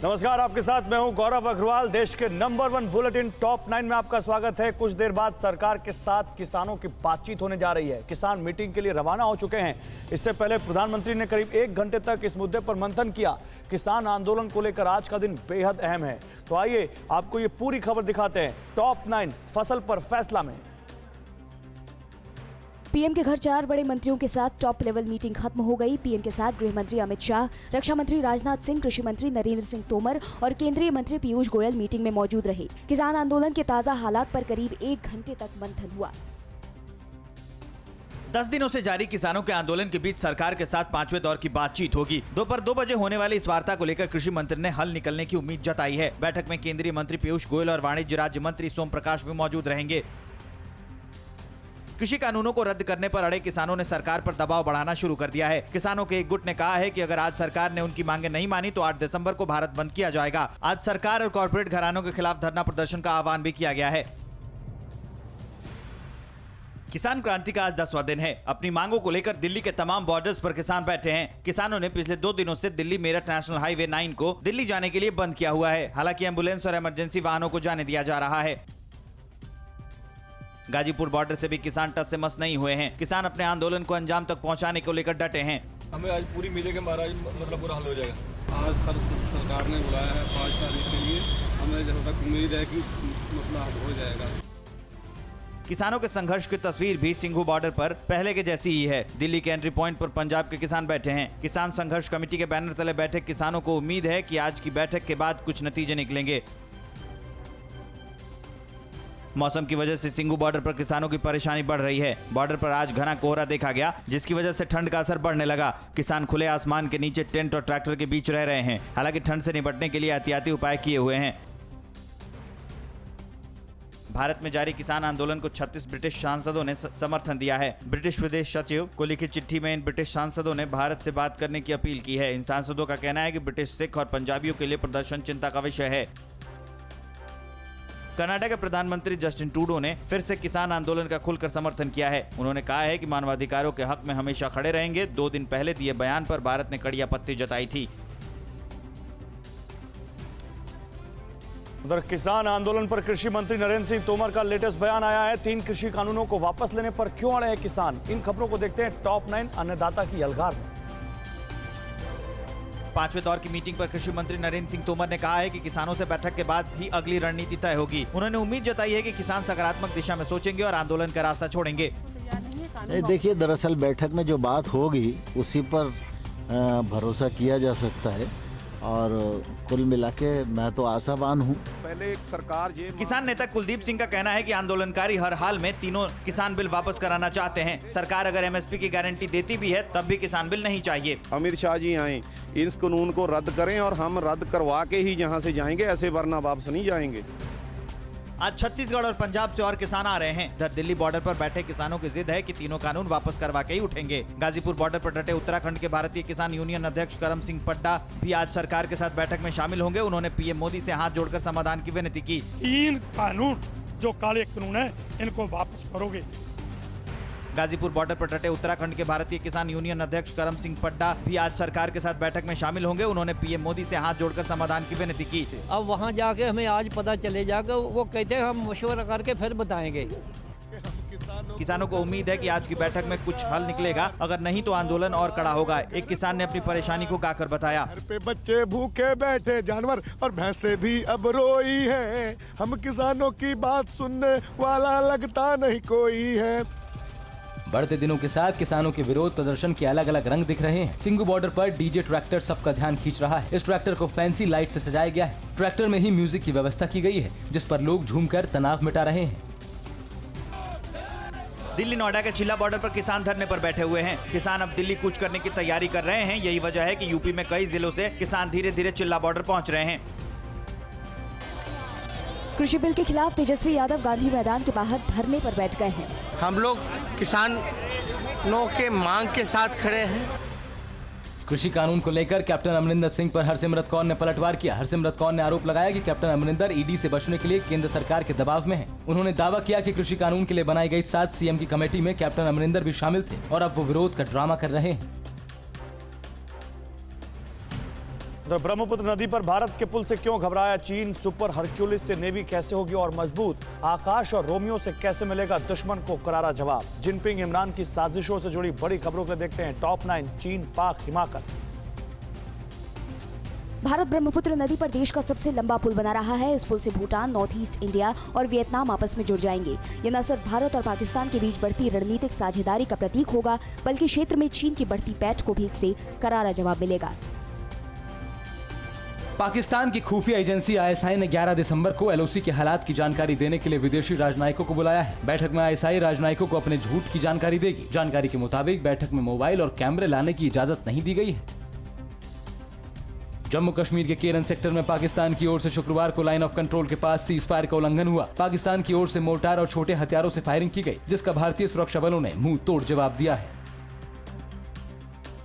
नमस्कार, आपके साथ मैं हूं गौरव अग्रवाल। देश के नंबर 1 बुलेटिन टॉप 9 में आपका स्वागत है। कुछ देर बाद सरकार के साथ किसानों की बातचीत होने जा रही है। किसान मीटिंग के लिए रवाना हो चुके हैं। इससे पहले प्रधानमंत्री ने करीब 1 घंटे तक इस मुद्दे पर मंथन किया। किसान आंदोलन को लेकर आज का दिन बेहद अहम है। तो आइए आपको ये पूरी खबर दिखाते हैं टॉप 9 फसल पर फैसला में। पीएम के घर 4 बड़े मंत्रियों के साथ टॉप लेवल मीटिंग खत्म हो गई। पीएम के साथ गृह मंत्री अमित शाह, रक्षा मंत्री राजनाथ सिंह, कृषि मंत्री नरेंद्र सिंह तोमर और केंद्रीय मंत्री पीयूष गोयल मीटिंग में मौजूद रहे। किसान आंदोलन के ताजा हालात पर करीब 1 घंटे तक मंथन हुआ। 10 दिनों से जारी किसानों के आंदोलन के बीच सरकार के साथ 5वें दौर की बातचीत होगी। दोपहर 2 बजे होने वाली इस वार्ता को लेकर कृषि मंत्री ने हल निकलने की उम्मीद जताई है। बैठक में केंद्रीय मंत्री पीयूष गोयल और वाणिज्य राज्य मंत्री सोम प्रकाश भी मौजूद रहेंगे। कृषि कानूनों को रद्द करने पर अड़े किसानों ने सरकार पर दबाव बढ़ाना शुरू कर दिया है। किसानों के एक गुट ने कहा है कि अगर आज सरकार ने उनकी मांगे नहीं मानी तो 8 दिसंबर को भारत बंद किया जाएगा। आज सरकार और कॉर्पोरेट घरानों के खिलाफ धरना प्रदर्शन का आह्वान भी किया गया है। किसान क्रांति का आज 10वां दिन है। अपनी मांगों को लेकर दिल्ली के तमाम बॉर्डर्स पर किसान बैठे हैं। किसानों ने पिछले 2 दिनों से दिल्ली मेरठ नेशनल हाईवे 9 को दिल्ली जाने के लिए बंद किया हुआ है। हालांकि एम्बुलेंस और इमरजेंसी वाहनों को जाने दिया जा रहा है। गाजीपुर बॉर्डर से भी किसान टस से मस नहीं हुए हैं। किसान अपने आंदोलन को अंजाम तक पहुंचाने को लेकर डटे हैं। हमें आज पूरी मिलेगा महाराज, मतलब पूरा हल हो जाएगा। आज सरकार ने बुलाया है 5 तारीख के लिए। हमें जब तक उम्मीद है कि मसला हल हो जाएगा। किसानों के संघर्ष की तस्वीर भी सिंघू बॉर्डर पर पहले के जैसी ही है। दिल्ली के एंट्री पॉइंट पर पंजाब के किसान बैठे हैं। किसान संघर्ष कमेटी के बैनर तले बैठे किसानों को उम्मीद है कि आज की बैठक के बाद कुछ नतीजे निकलेंगे। मौसम की वजह से सिंघू बॉर्डर पर किसानों की परेशानी बढ़ रही है। बॉर्डर पर आज घना कोहरा देखा गया, जिसकी वजह से ठंड का असर बढ़ने लगा। किसान खुले आसमान के नीचे टेंट और ट्रैक्टर के बीच रह रहे हैं। हालांकि ठंड से निपटने के लिए एहतियाती उपाय किए हुए हैं। भारत में जारी किसान आंदोलन को 36 ब्रिटिश सांसदों ने समर्थन दिया है। ब्रिटिश विदेश सचिव को लिखी चिट्ठी में इन ब्रिटिश सांसदों ने भारत से बात करने की अपील की है। इन सांसदों का कहना है कि ब्रिटिश सिख और पंजाबियों के लिए प्रदर्शन चिंता का विषय है। कनाडा के प्रधानमंत्री जस्टिन ट्रूडो ने फिर से किसान आंदोलन का खुलकर समर्थन किया है। उन्होंने कहा है कि मानवाधिकारों के हक में हमेशा खड़े रहेंगे। 2 दिन पहले दिए बयान पर भारत ने कड़ी आपत्ति जताई थी। उधर किसान आंदोलन पर कृषि मंत्री नरेंद्र सिंह तोमर का लेटेस्ट बयान आया है। 3 कृषि कानूनों को वापस लेने पर क्यों अड़े हैं किसान? इन खबरों को देखते हैं टॉप 9 अन्नदाता की अलगार में। 5वें दौर की मीटिंग पर कृषि मंत्री नरेंद्र सिंह तोमर ने कहा है कि किसानों से बैठक के बाद ही अगली रणनीति तय होगी। उन्होंने उम्मीद जताई है कि किसान सकारात्मक दिशा में सोचेंगे और आंदोलन का रास्ता छोड़ेंगे। देखिए, दरअसल बैठक में जो बात होगी उसी पर भरोसा किया जा सकता है और कुल मिला के मैं तो आशावान हूँ। पहले एक सरकार किसान नेता कुलदीप सिंह का कहना है कि आंदोलनकारी हर हाल में तीनों किसान बिल वापस कराना चाहते हैं। सरकार अगर एमएसपी की गारंटी देती भी है तब भी किसान बिल नहीं चाहिए। अमित शाह जी आए, इस कानून को रद्द करें और हम रद्द करवा के ही यहाँ से जाएंगे, ऐसे वरना वापस नहीं जाएंगे। आज छत्तीसगढ़ और पंजाब से और किसान आ रहे हैं। इधर दिल्ली बॉर्डर पर बैठे किसानों की जिद है कि तीनों कानून वापस करवा के ही उठेंगे। गाजीपुर बॉर्डर पर डटे उत्तराखंड के भारतीय किसान यूनियन अध्यक्ष करम सिंह पड्डा भी आज सरकार के साथ बैठक में शामिल होंगे। उन्होंने पीएम मोदी से हाथ जोड़कर समाधान की विनती की। 3 कानून जो काले कानून है इनको वापस करोगे। गाजीपुर बॉर्डर पर डटे उत्तराखंड के भारतीय किसान यूनियन अध्यक्ष करम सिंह पड्डा भी आज सरकार के साथ बैठक में शामिल होंगे। उन्होंने पीएम मोदी से हाथ जोड़कर समाधान की विनती की। अब वहाँ जाके हमें आज पता चले जाएगा, वो कहते हैं हम मशवरा करके फिर बताएंगे। किसानों को उम्मीद है कि आज की बैठक में कुछ हल निकलेगा, अगर नहीं तो आंदोलन और कड़ा होगा। एक किसान ने अपनी परेशानी को गाकर बताया। घर पे बच्चे भूखे बैठे, जानवर और भैंसे भी अब रोई है। हम किसानों की बात सुनने वाला लगता नहीं कोई है। बढ़ते दिनों के साथ किसानों के विरोध प्रदर्शन के अलग अलग रंग दिख रहे हैं। सिंघू बॉर्डर पर डीजे ट्रैक्टर सबका ध्यान खींच रहा है। इस ट्रैक्टर को फैंसी लाइट से सजाया गया है। ट्रैक्टर में ही म्यूजिक की व्यवस्था की गई है, जिस पर लोग झूमकर तनाव मिटा रहे हैं। दिल्ली नोएडा के चिल्ला बॉर्डर पर किसान धरने पर बैठे हुए हैं। किसान अब दिल्ली कूच करने की तैयारी कर रहे हैं। यही वजह है कि यूपी में कई जिलों से किसान धीरे धीरे चिल्ला बॉर्डर पहुंच रहे हैं। कृषि बिल के खिलाफ तेजस्वी यादव गांधी मैदान के बाहर धरने पर बैठ गए हैं। हम लोग किसानों के मांग के साथ खड़े हैं। कृषि कानून को लेकर कैप्टन अमरिंदर सिंह पर हरसिमरत कौर ने पलटवार किया। हरसिमरत कौर ने आरोप लगाया कि कैप्टन अमरिंदर ईडी से बचने के लिए केंद्र सरकार के दबाव में हैं। उन्होंने दावा किया कि कृषि कानून के लिए बनाई गई 7 सीएम की कमेटी में कैप्टन अमरिंदर भी शामिल थे और अब वो विरोध का ड्रामा कर रहे हैं। उधर ब्रह्मपुत्र नदी पर भारत के पुल से क्यों घबराया चीन? सुपर हरक्यूलिस से नेवी कैसे होगी और मजबूत? आकाश और रोमियो से कैसे मिलेगा दुश्मन को करारा जवाब? जिनपिंग इमरान की साजिशों से जुड़ी बड़ी खबरों को देखते हैं टॉप 9 चीन पाक हिमाकत। भारत ब्रह्मपुत्र नदी पर देश का सबसे लंबा पुल बना रहा है। इस पुल से भूटान, नॉर्थ ईस्ट इंडिया और वियतनाम आपस में जुड़ जाएंगे। यह न सिर्फ भारत और पाकिस्तान के बीच बढ़ती रणनीतिक साझेदारी का प्रतीक होगा, बल्कि क्षेत्र में चीन की बढ़ती पैठ को भी इससे करारा जवाब मिलेगा। पाकिस्तान की खुफिया एजेंसी ISI ने 11 दिसंबर को LOC के हालात की जानकारी देने के लिए विदेशी राजनयिकों को बुलाया है। बैठक में ISI राजनयिकों को अपने झूठ की जानकारी देगी। जानकारी के मुताबिक बैठक में मोबाइल और कैमरे लाने की इजाजत नहीं दी गई है। जम्मू कश्मीर के केरन सेक्टर में पाकिस्तान की ओर से शुक्रवार को लाइन ऑफ कंट्रोल के पास सीज फायर का उल्लंघन हुआ। पाकिस्तान की ओर से मोर्टार और छोटे हथियारों से फायरिंग की गई, जिसका भारतीय सुरक्षा बलों ने मुंह तोड़ जवाब दिया है।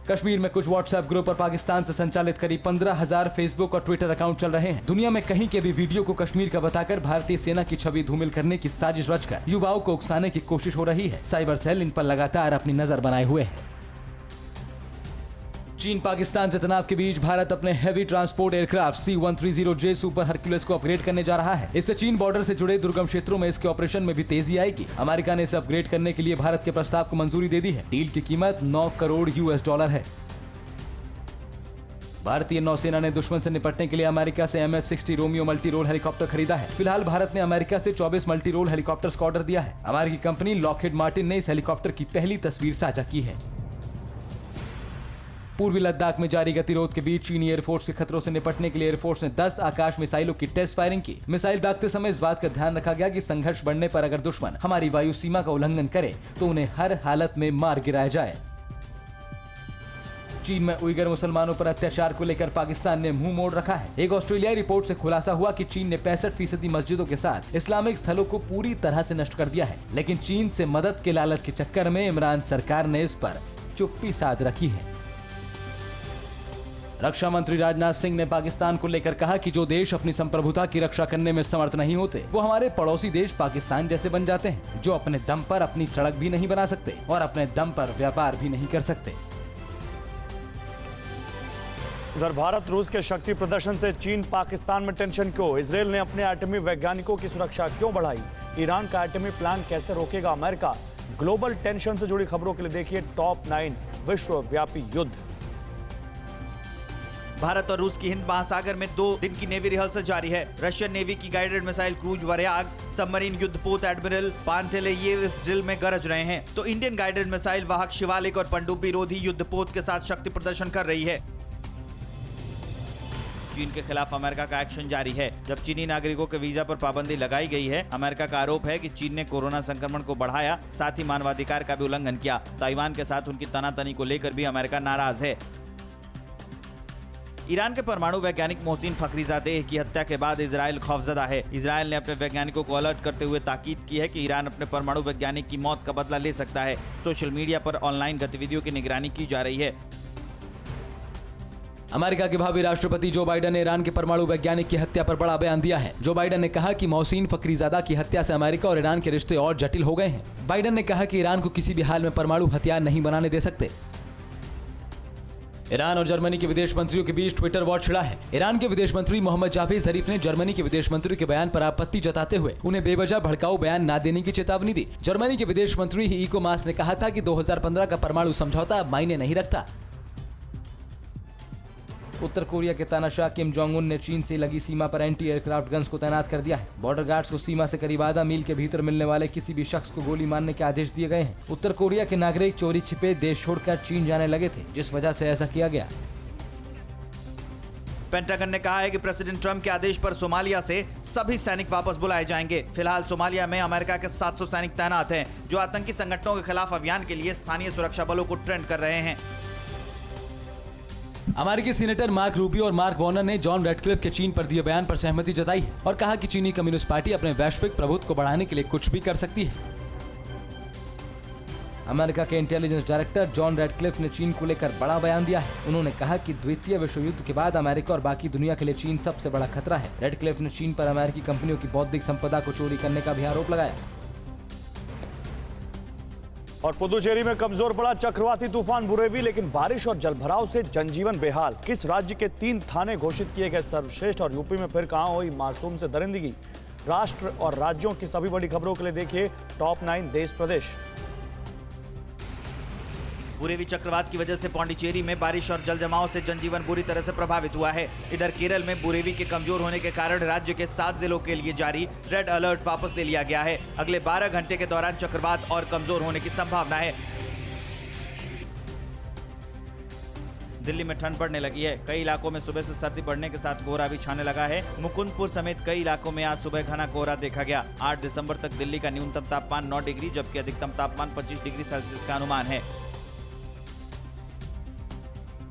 कश्मीर में कुछ व्हाट्सएप ग्रुप और पाकिस्तान से संचालित करीब 15,000 फेसबुक और ट्विटर अकाउंट चल रहे हैं। दुनिया में कहीं के भी वीडियो को कश्मीर का बताकर भारतीय सेना की छवि धूमिल करने की साजिश रचकर युवाओं को उकसाने की कोशिश हो रही है। साइबर सेल इन पर लगातार अपनी नजर बनाए हुए है। चीन पाकिस्तान से तनाव के बीच भारत अपने heavy transport aircraft C-130J super Hercules को अपग्रेड करने जा रहा है। इससे चीन बॉर्डर से जुड़े दुर्गम क्षेत्रों में इसके ऑपरेशन में भी तेजी आएगी। अमेरिका ने इसे अपग्रेड करने के लिए भारत के प्रस्ताव को मंजूरी दे दी है। डील की कीमत $9 करोड़ है। भारतीय नौसेना ने दुश्मन से निपटने के लिए अमेरिका से MH-60 Romeo multi role helicopter खरीदा है। फिलहाल भारत ने अमेरिका से 24 मल्टी रोल हेलीकॉप्टर्स का ऑर्डर दिया है। अमेरिकी कंपनी लॉकहीड मार्टिन ने इस हेलीकॉप्टर की पहली तस्वीर साझा की है। पूर्वी लद्दाख में जारी गतिरोध के बीच चीनी एयरफोर्स के खतरों से निपटने के लिए एयरफोर्स ने 10 आकाश मिसाइलों की टेस्ट फायरिंग की। मिसाइल दागते समय इस बात का ध्यान रखा गया कि संघर्ष बढ़ने पर अगर दुश्मन हमारी वायु सीमा का उल्लंघन करे तो उन्हें हर हालत में मार गिराया जाए। चीन में उइगर मुसलमानों पर अत्याचार को लेकर पाकिस्तान ने मुंह मोड़ रखा है। एक ऑस्ट्रेलियाई रिपोर्ट से खुलासा हुआ कि चीन ने 65% मस्जिदों के साथ इस्लामिक स्थलों को पूरी तरह से नष्ट कर दिया है। लेकिन चीन से मदद के लालच के चक्कर में इमरान सरकार ने इस पर चुप्पी साध रखी है। रक्षा मंत्री राजनाथ सिंह ने पाकिस्तान को लेकर कहा कि जो देश अपनी संप्रभुता की रक्षा करने में समर्थ नहीं होते, वो हमारे पड़ोसी देश पाकिस्तान जैसे बन जाते हैं, जो अपने दम पर अपनी सड़क भी नहीं बना सकते और अपने दम पर व्यापार भी नहीं कर सकते। उधर भारत रूस के शक्ति प्रदर्शन से चीन पाकिस्तान में टेंशन क्यों? इजरायल ने अपने एटमी वैज्ञानिकों की सुरक्षा क्यों बढ़ाई? ईरान का एटमी प्लान कैसे रोकेगा अमेरिका? ग्लोबल टेंशन से जुड़ी खबरों के लिए देखिए टॉप 9 विश्वव्यापी युद्ध। भारत और रूस की हिंद महासागर में 2 दिन की नेवी रिहर्सल जारी है। रशियन नेवी की गाइडेड मिसाइल क्रूज वरयाग, सबमरीन युद्धपोत एडमिरल पांटेलेयेव इस ड्रिल में गरज रहे हैं, तो इंडियन गाइडेड मिसाइल वाहक शिवालिक और पनडुब्बी रोधी युद्धपोत के साथ शक्ति प्रदर्शन कर रही है। चीन के खिलाफ अमेरिका का एक्शन जारी है। जब चीनी नागरिकों के वीजा पर पाबंदी लगाई गई है, अमेरिका का आरोप है कि चीन ने कोरोना संक्रमण को बढ़ाया, साथ ही मानवाधिकार का भी उल्लंघन किया। ताइवान के साथ उनकी तनातनी को लेकर भी अमेरिका नाराज है। ईरान के परमाणु वैज्ञानिक मोहसिन फखरीजादेह की हत्या के बाद इजराइल खौफजदा है। इजराइल ने अपने वैज्ञानिकों को अलर्ट करते हुए ताकीद की है कि ईरान अपने परमाणु वैज्ञानिक की मौत का बदला ले सकता है। सोशल मीडिया पर ऑनलाइन गतिविधियों की निगरानी की जा रही है। अमेरिका के भावी राष्ट्रपति जो बाइडेन ने ईरान के परमाणु वैज्ञानिक की हत्या पर बड़ा बयान दिया है। जो बाइडेन ने कहा कि मोहसिन फखरीजादा की हत्या से अमेरिका और ईरान के रिश्ते और जटिल हो गए हैं। बाइडेन ने कहा कि ईरान को किसी भी हाल में परमाणु हथियार नहीं बनाने दे सकते। ईरान और जर्मनी के विदेश मंत्रियों के बीच ट्विटर वॉर छिड़ा है। ईरान के विदेश मंत्री मोहम्मद जावेद जरीफ ने जर्मनी के विदेश मंत्री के बयान पर आपत्ति जताते हुए उन्हें बेवजह भड़काऊ बयान न देने की चेतावनी दी। जर्मनी के विदेश मंत्री हीको मास ने कहा था कि 2015 का परमाणु समझौता अब मायने नहीं रखता। उत्तर कोरिया के तानाशाह किम जोंग उन ने चीन से लगी सीमा पर एंटी एयरक्राफ्ट गन्स को तैनात कर दिया है। बॉर्डर गार्ड्स को सीमा से करीब आधा मील के भीतर मिलने वाले किसी भी शख्स को गोली मारने के आदेश दिए गए हैं। उत्तर कोरिया के नागरिक चोरी छिपे देश छोड़कर चीन जाने लगे थे, जिस वजह से ऐसा किया गया। पेंटागन ने कहा है कि प्रेसिडेंट ट्रंप के आदेश पर सोमालिया से सभी सैनिक वापस बुलाए जाएंगे। फिलहाल सोमालिया में अमेरिका के 700 सैनिक तैनात हैं, जो आतंकी संगठनों के खिलाफ अभियान के लिए स्थानीय सुरक्षा बलों को ट्रेंड कर रहे हैं। अमेरिकी सीनेटर मार्क रूबियो और मार्क वार्नर ने जॉन रेडक्लिफ के चीन पर दिए बयान पर सहमति जताई है और कहा कि चीनी कम्युनिस्ट पार्टी अपने वैश्विक प्रभुत्व को बढ़ाने के लिए कुछ भी कर सकती है। अमेरिका के इंटेलिजेंस डायरेक्टर जॉन रेडक्लिफ ने चीन को लेकर बड़ा बयान दिया है। उन्होंने कहा कि द्वितीय विश्व युद्ध के बाद अमेरिका और बाकी दुनिया के लिए चीन सबसे बड़ा खतरा है। रेडक्लिफ ने चीन पर अमेरिकी कंपनियों की बौद्धिक संपदा को चोरी करने का भी आरोप लगाया। और पुदुचेरी में कमजोर पड़ा चक्रवाती तूफान बुरेवी, लेकिन बारिश और जलभराव से जनजीवन बेहाल। किस राज्य के 3 थाने घोषित किए गए सर्वश्रेष्ठ और यूपी में फिर कहां हुई मासूम से दरिंदगी? राष्ट्र और राज्यों की सभी बड़ी खबरों के लिए देखिए टॉप 9 देश प्रदेश। बुरेवी चक्रवात की वजह से पौंडीचेरी में बारिश और जल जमाव से जनजीवन बुरी तरह से प्रभावित हुआ है। इधर केरल में बुरेवी के कमजोर होने के कारण राज्य के 7 जिलों के लिए जारी रेड अलर्ट वापस ले लिया गया है। अगले 12 घंटे के दौरान चक्रवात और कमजोर होने की संभावना है। दिल्ली में ठंड बढ़ने लगी है। कई इलाकों में सुबह से सर्दी बढ़ने के साथ कोहरा भी छाने लगा है। मुकुंदपुर समेत कई इलाकों में आज सुबह घना कोहरा देखा गया। 8 दिसंबर तक दिल्ली का न्यूनतम तापमान 9 डिग्री जबकि अधिकतम तापमान 25 डिग्री सेल्सियस का अनुमान है।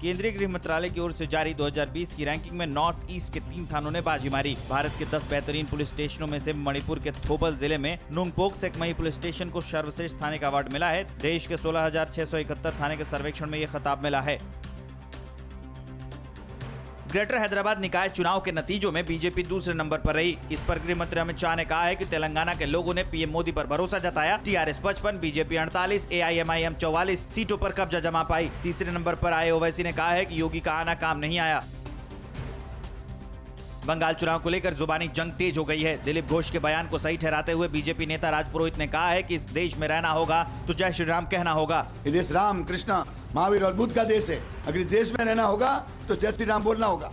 केंद्रीय गृह मंत्रालय की ओर से जारी 2020 की रैंकिंग में नॉर्थ ईस्ट के 3 थानों ने बाजी मारी। भारत के 10 बेहतरीन पुलिस स्टेशनों में से मणिपुर के थोबल जिले में नुंगपोक सेकमई पुलिस स्टेशन को सर्वश्रेष्ठ थाने का अवार्ड मिला है। देश के 16,671 थाने के सर्वेक्षण में यह खिताब मिला है। ग्रेटर हैदराबाद निकाय चुनाव के नतीजों में बीजेपी दूसरे नंबर पर रही। इस पर गृह मंत्री अमित शाह ने कहा है कि तेलंगाना के लोगों ने पीएम मोदी पर भरोसा जताया। टीआरएस 55, बीजेपी 48, एआईएमआईएम 44 सीटों पर कब्जा जमा पाई। तीसरे नंबर पर आए ओवैसी ने कहा है कि योगी का आना काम नहीं आया। बंगाल चुनाव को लेकर जुबानी जंग तेज हो गई है। दिलीप घोष के बयान को सही ठहराते हुए बीजेपी नेता राज पुरोहित ने कहा है कि इस देश में रहना होगा तो जय श्री राम कहना होगा। ये देश राम, कृष्णा, महावीर और बुद्ध का देश है। अगर इस देश में रहना होगा तो जय श्री राम बोलना होगा।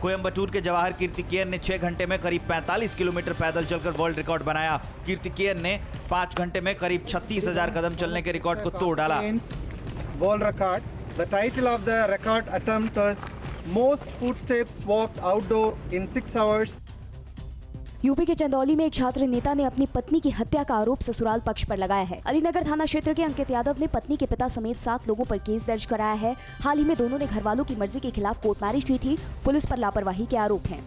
कोयम्बटूर के जवाहर कीर्तिकेयन ने 6 घंटे में करीब 45 किलोमीटर पैदल चलकर वर्ल्ड रिकॉर्ड बनाया। कीर्तिकेयन ने 5 घंटे में करीब 36,000 कदम चलने के रिकॉर्ड को तोड़ डाला। World record. The title of the record attempt was most footsteps walked outdoor in 6 hours. UP के चंदौली में एक छात्र नेता ने अपनी पत्नी की हत्या का आरोप ससुराल पक्ष पर लगाया है। अलीनगर थाना क्षेत्र के अंकित यादव ने पत्नी के पिता समेत 7 लोगों पर केस दर्ज कराया है। हाल ही में दोनों ने घरवालों की मर्जी के खिलाफ कोर्ट मैरिज की थी। पुलिस पर लापरवाही के आरोप हैं।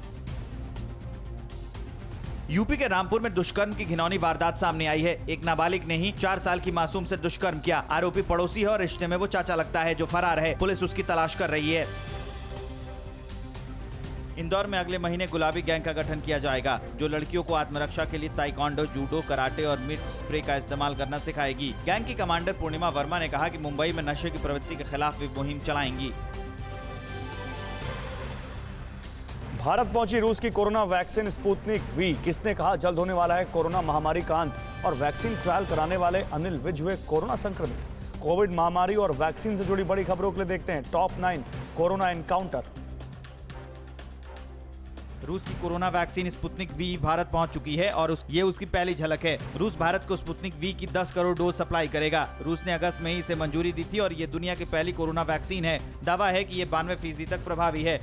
यूपी के रामपुर में दुष्कर्म की घिनौनी वारदात सामने आई है। एक नाबालिग ने ही 4 साल की मासूम से दुष्कर्म किया। आरोपी पड़ोसी है और रिश्ते में वो चाचा लगता है जो फरार है। पुलिस उसकी तलाश कर रही है। इंदौर में अगले महीने गुलाबी गैंग का गठन किया जाएगा जो लड़कियों को आत्मरक्षा के लिए ताइक्वांडो, जूडो, कराटे और मिर्च स्प्रे का इस्तेमाल करना सिखाएगी। गैंग की कमांडर पूर्णिमा वर्मा ने कहा कि मुंबई में नशे की प्रवृत्ति के खिलाफ भी मुहिम चलाएंगी। भारत पहुंची रूस की कोरोना वैक्सीन स्पुतनिक वी। किसने कहा जल्द होने वाला है कोरोना महामारी का अंत? और वैक्सीन ट्रायल कराने वाले अनिल विज हुए कोरोना संक्रमित। कोविड महामारी और वैक्सीन से जुड़ी बड़ी खबरों के लिए देखते हैं टॉप 9 कोरोना एनकाउंटर। रूस की corona vaccine Sputnik V Bharat पहुंच चुकी है और ये उसकी पहली झलक है। रूस भारत को स्पुतनिक वी की 10 करोड़ डोज सप्लाई करेगा। रूस ने अगस्त में ही इसे मंजूरी दी थी और ये दुनिया की पहली कोरोना वैक्सीन है। दावा है कि ये 92% तक प्रभावी है।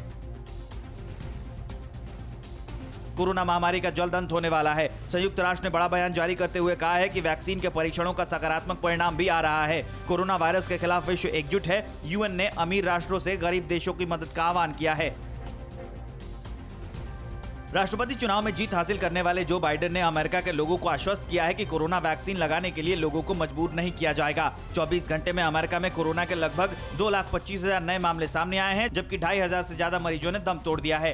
कोरोना महामारी का जल्द अंत होने वाला है। संयुक्त राष्ट्र ने बड़ा बयान जारी करते हुए कहा है कि वैक्सीन के परीक्षणों का सकारात्मक परिणाम भी आ रहा है। कोरोना वायरस के खिलाफ विश्व एकजुट है। यूएन ने अमीर राष्ट्रों से गरीब देशों की मदद का आह्वान किया है। राष्ट्रपति चुनाव में जीत हासिल करने वाले जो बाइडेन ने अमेरिका के लोगों को आश्वस्त किया है कि कोरोना वैक्सीन लगाने के लिए लोगों को मजबूर नहीं किया जाएगा। 24 घंटे में अमेरिका में कोरोना के लगभग 2,25,000 नए मामले सामने आए हैं जबकि 2,500 से ज्यादा मरीजों ने दम तोड़ दिया है।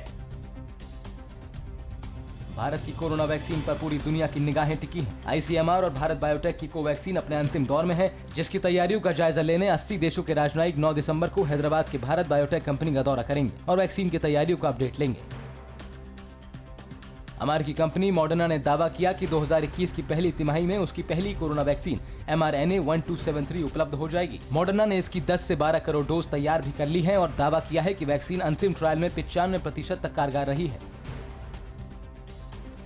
भारत की कोरोना वैक्सीन पर पूरी दुनिया की निगाहें टिकी हैं। आईसीएमआर और भारत बायोटेक की कोवैक्सीन अपने अंतिम दौर में है, जिसकी तैयारियों का जायजा लेने 80 देशों के राजनयिक 9 दिसंबर को हैदराबाद के भारत बायोटेक कंपनी का दौरा करेंगे और वैक्सीन की तैयारियों का अपडेट लेंगे। अमेरिकी कंपनी मॉडर्ना ने दावा किया कि 2021 की पहली तिमाही में उसकी पहली कोरोना वैक्सीन mRNA 1273 उपलब्ध हो जाएगी। मॉडर्ना ने इसकी 10 से 12 करोड़ डोज तैयार भी कर ली है और दावा किया है कि वैक्सीन अंतिम ट्रायल में 95% तक कारगर रही है।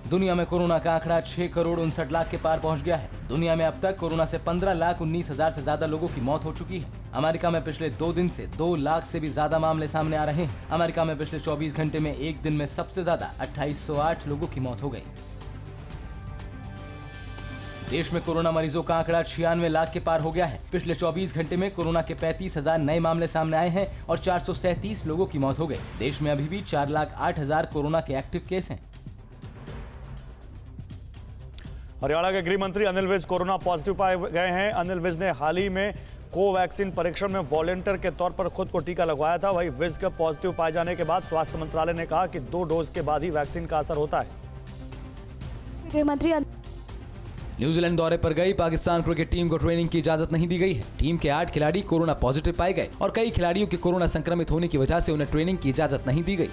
दुनिया में कोरोना का आंकड़ा 6 करोड़ 59 लाख के पार पहुंच गया है। दुनिया में अब तक कोरोना से 15,19,000 से ज्यादा लोगों की मौत हो चुकी है। अमेरिका में पिछले 2 दिन से 2 लाख से भी ज्यादा मामले सामने आ रहे हैं। अमेरिका में पिछले 24 घंटे में एक दिन में सबसे ज्यादा 2808 लोगों की मौत हो गई। देश में कोरोना मरीजों का आंकड़ा 96 लाख के पार हो गया है। पिछले 24 घंटे में कोरोना के 35,000 नए मामले सामने आए हैं और 437 लोगों की मौत हो गई। देश में अभी भी 4,08,000 कोरोना के एक्टिव केस हैं। हरियाणा के गृह मंत्री अनिल विज कोरोना पॉजिटिव पाए गए हैं। अनिल विज ने हाल ही में कोवैक्सीन परीक्षण में वॉलंटियर के तौर पर खुद को टीका लगवाया था। वहीं विज का पॉजिटिव पाए जाने के बाद स्वास्थ्य मंत्रालय ने कहा कि 2 डोज के बाद ही वैक्सीन का असर होता है। न्यूजीलैंड दौरे पर गई पाकिस्तान क्रिकेट टीम को ट्रेनिंग की इजाजत नहीं दी गई है। टीम के 8 खिलाड़ी कोरोना पॉजिटिव पाए गए और कई खिलाड़ियों के कोरोना संक्रमित होने की वजह से उन्हें ट्रेनिंग की इजाजत नहीं दी गई।